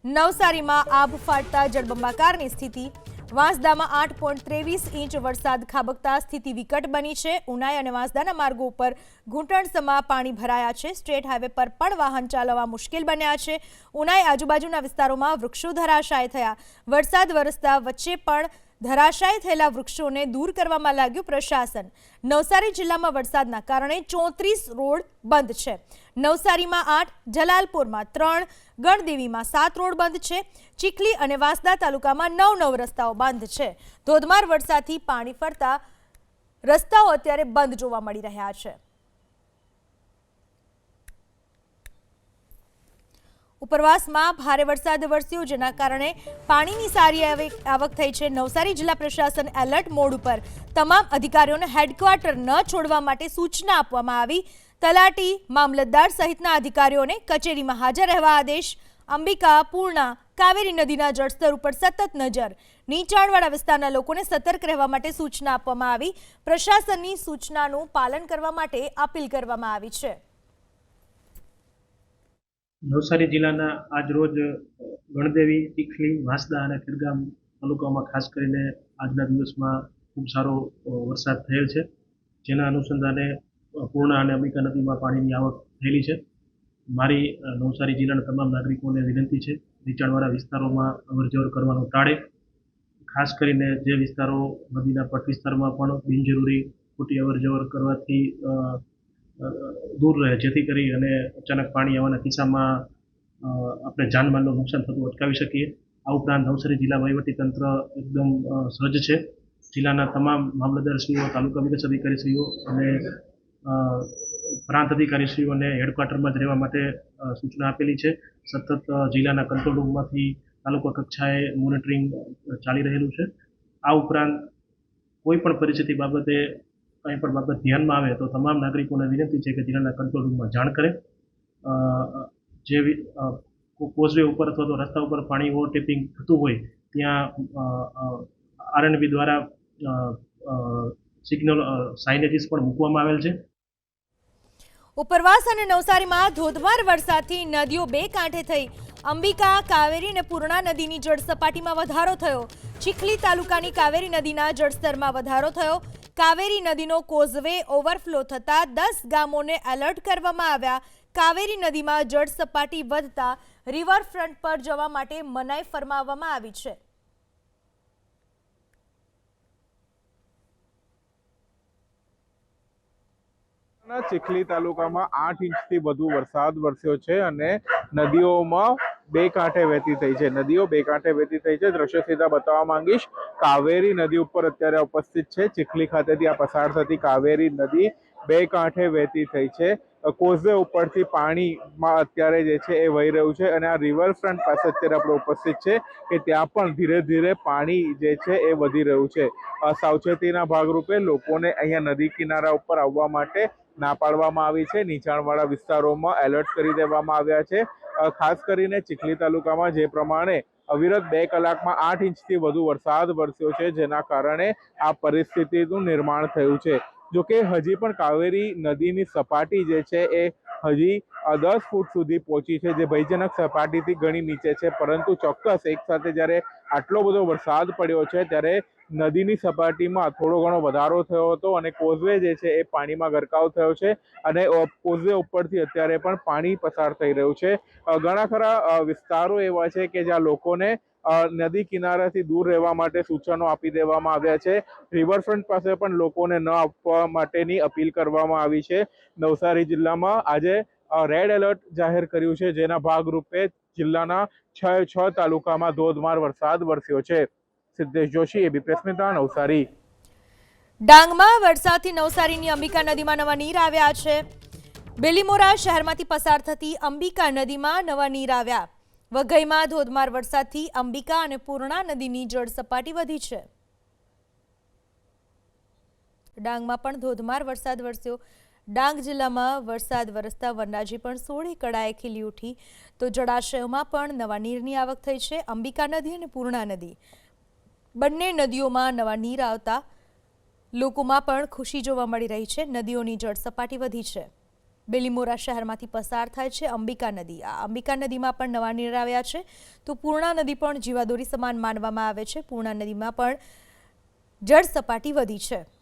નવસારીમાં આભ ફાટતા જળબંબાકારની સ્થિતિ। વાંસદામાં 8.23 ઇંચ વરસાદ ખાબકતા સ્થિતિ વિકટ બની છે। ઉનાઈ અને વાંસદાના માર્ગો ઉપર ઘૂંટણસમાં પાણી ભરાયા છે। સ્ટેટ હાઈવે પર પણ વાહન ચાલવા મુશ્કેલ બન્યા છે। ઉનાઈ આજુબાજુના વિસ્તારોમાં વૃક્ષો ધરાશાયી થયા। વરસાદ વરસતા વચ્ચે પણ ધરાશાયી થયેલા વૃક્ષોને દૂર કરવામાં લાગ્યું પ્રશાસન। નવસારી જિલ્લામાં વરસાદના કારણે 34 રોડ બંધ છે। નવસારીમાં 8, જલાલપુરમાં 3, ગણદેવીમાં 7 રોડ બંધ છે। ચીખલી અને વાંસદા તાલુકામાં 9 રસ્તાઓ બંધ છે। ધોધમાર વરસાદથી પાણી ફરતા રસ્તાઓ અત્યારે બંધ જોવા મળી રહ્યા છે। ઉપરવાસમાં ભારે વરસાદ વરસ્યો, જેના કારણે પાણીની સારી આવક થઈ છે। નવસારી જિલ્લા પ્રશાસન એલર્ટ મોડ ઉપર તમામ અધિકારીઓને હેડક્વાર્ટર ન છોડવા માટે સૂચના આપવામાં આવી। તલાટી, મામલતદાર સહિતના અધિકારીઓને કચેરીમાં હાજર રહેવા આદેશ। અંબિકા, પૂર્ણા, કાવેરી નદીના જળસ્તર ઉપર સતત નજર। નીચાણવાળા વિસ્તારના લોકોને સતર્ક રહેવા માટે સૂચના આપવામાં આવી। પ્રશાસનની સૂચનાનું પાલન કરવા માટે અપીલ કરવામાં આવી છે। નવસારી જિલ્લાના આજરોજ ગણદેવી, ચીખલી, વાંસદા અને ખેરગામ તાલુકામાં ખાસ કરીને આજના દિવસમાં ખૂબ સારો વરસાદ થયેલ છે, જેના અનુસંધાને પૂર્ણા અને અંબિકા નદીમાં પાણીની આવક થયેલી છે। મારી નવસારી જિલ્લાના તમામ નાગરિકોને વિનંતી છે, નીચાણવાળા વિસ્તારોમાં અવરજવર કરવાનું ટાળે। ખાસ કરીને જે વિસ્તારો નદીના પટ વિસ્તારમાં પણ બિનજરૂરી ખોટી અવરજવર કરવાથી દૂર રહે, જેથી કરી અને અચાનક પાણી આવવાના કિસ્સામાં આપણે જાનમાલનું નુકસાન થતું અટકાવી શકીએ। આ ઉપરાંત નવસારી જિલ્લા વહીવટીતંત્ર એકદમ સજ્જ છે। જિલ્લાના તમામ મામલતદારશ્રીઓ, તાલુકા વિકાસ અધિકારીશ્રીઓ અને પ્રાંત અધિકારીશ્રીઓને હેડક્વાર્ટરમાં જ રહેવા માટે સૂચના આપેલી છે। સતત જિલ્લાના કંટ્રોલ રૂમમાંથી તાલુકા કક્ષાએ મોનિટરિંગ ચાલી રહેલું છે। આ ઉપરાંત કોઈ પણ પરિસ્થિતિ બાબતે કંઈ પણ બાબત ધ્યાનમાં આવે તો તમામ નાગરિકોને વિનંતી છે કે જિલ્લાના કંટ્રોલ રૂમમાં જાણ કરે। જે કોઝવે ઉપર અથવા તો રસ્તા ઉપર પાણી ઓવરટેપિંગ થતું હોય ત્યાં આરએનબી દ્વારા સિગ્નલ સાઇનેજીસ પણ મૂકવામાં આવેલ છે। ઉપરવાસ અને નવસારીમાં ધોધમાર વરસાદથી નદીઓ બે કાંઠે થઈ। અંબિકા, કાવેરી અને પૂર્ણા નદીની જળસપાટીમાં વધારો થયો। ચીખલી તાલુકાની કાવેરી નદીના જળસ્તરમાં વધારો થયો। કાવેરી નદીનો કોઝવે ઓવરફ્લો થતા 10 ગામોને એલર્ટ કરવામાં આવ્યા। કાવેરી નદીમાં જળસપાટી વધતા રિવરફ્રન્ટ પર જવા માટે મનાઈ ફરમાવવામાં આવી છે। ચીખલી તાલુકામાં 8 ઇંચથી વધુ વરસાદ વરસ્યો છે અને નદીઓમાં બે કાંઠે વહેતી થઈ છે। નદીઓ બે કાંઠે વહેતી થઈ છે। દ્રશ્ય સીધા બતાવવા માંગીશ। કાવેરી નદી ઉપર અત્યારે ઉપસ્થિત છે। ચીખલી ખાતેથી આ પસાર થતી કાવેરી નદી બે કાંઠે વહેતી થઈ છે। કોઝવે ઉપરથી પાણીમાં અત્યારે જે છે એ વહી રહ્યું છે અને આ રિવરફ્રન્ટ પાસે અત્યારે આપણે ઉપસ્થિત છે કે ત્યાં પણ ધીરે ધીરે પાણી જે છે એ વધી રહ્યું છે। સાવચેતીના ભાગરૂપે લોકોને અહીંયા નદી કિનારા ઉપર આવવા માટે ના પાડવામાં આવી છે। નીચાણવાળા વિસ્તારોમાં એલર્ટ કરી દેવામાં આવ્યા છે। ખાસ કરીને ચીખલી તાલુકામાં જે પ્રમાણે અવિરત 2 કલાકમાં 8 ઇંચથી વધુ વરસાદ વરસ્યો છે, જેના કારણે આ પરિસ્થિતિનું નિર્માણ થયું છે। જોકે હજી પણ કાવેરી નદીની સપાટી જે છે એ હજી 10 ફૂટ સુધી પહોંચી છે, જે ભયજનક સપાટીથી ઘણી નીચે છે। પરંતુ ચોક્કસ એક સાથે જ્યારે આટલો બધો વરસાદ પડ્યો છે ત્યારે નદીની સપાટીમાં થોડો ઘણો વધારો થયો હતો અને કોઝવે જે છે એ પાણીમાં ગરકાવ થયો છે અને કોઝવે ઉપરથી અત્યારે પણ પાણી પસાર થઈ રહ્યું છે। ઘણા ખરા વિસ્તારો એવા છે કે જ્યાં લોકોને નદી કિનારાથી દૂર રહેવા માટે સૂચનો આપી દેવામાં આવ્યા છે। રિવરફ્રન્ટ પાસે પણ લોકોને ન આપવા માટેની અપીલ કરવામાં આવી છે। નવસારી જિલ્લામાં આજે રેડ એલર્ટ જાહેર કર્યું છે, જેના ભાગરૂપે જિલ્લાના 6 તાલુકામાં ધોધમાર વરસાદ વરસ્યો છે। સિદ્ધેશ જોશી, એબી પ્રેસ મિત્ર, નવસારી। ડાંગમાં વરસાદથી નવસારીની અંબિકા નદીમાં નવા નીર આવ્યા છે। બેલીમોરા શહેરમાંથી પસાર થતી અંબિકા નદીમાં નવા નીર આવ્યા। વઘઈમાં ધોધમાર વરસાદથી અંબિકા અને પૂર્ણા નદીની જળ સપાટી વધી છે। ડાંગમાં પણ ધોધમાર વરસાદ વરસ્યો। ડાંગ જિલ્લામાં વરસાદ વરસતા વનરાજી પણ સોળે કળાએ ખીલી ઉઠી, તો જળાશયોમાં પણ નવા નીરની આવક થઈ છે। અંબિકા નદી અને પૂર્ણા નદી બંને નદીઓમાં નવા નીર આવતા લોકોમાં પણ ખુશી જોવા મળી રહી છે। નદીઓની જળ સપાટી વધી છે। બેલીમોરા શહેરમાંથી પસાર થાય છે અંબિકા નદી. આ અંબિકા નદીમાં પણ નવા નીર આવ્યા છે. તો પૂર્ણા નદી પણ જીવાદોરી સમાન માનવામાં આવે છે. પૂર્ણા નદીમાં પણ જળ સપાટી વધી છે.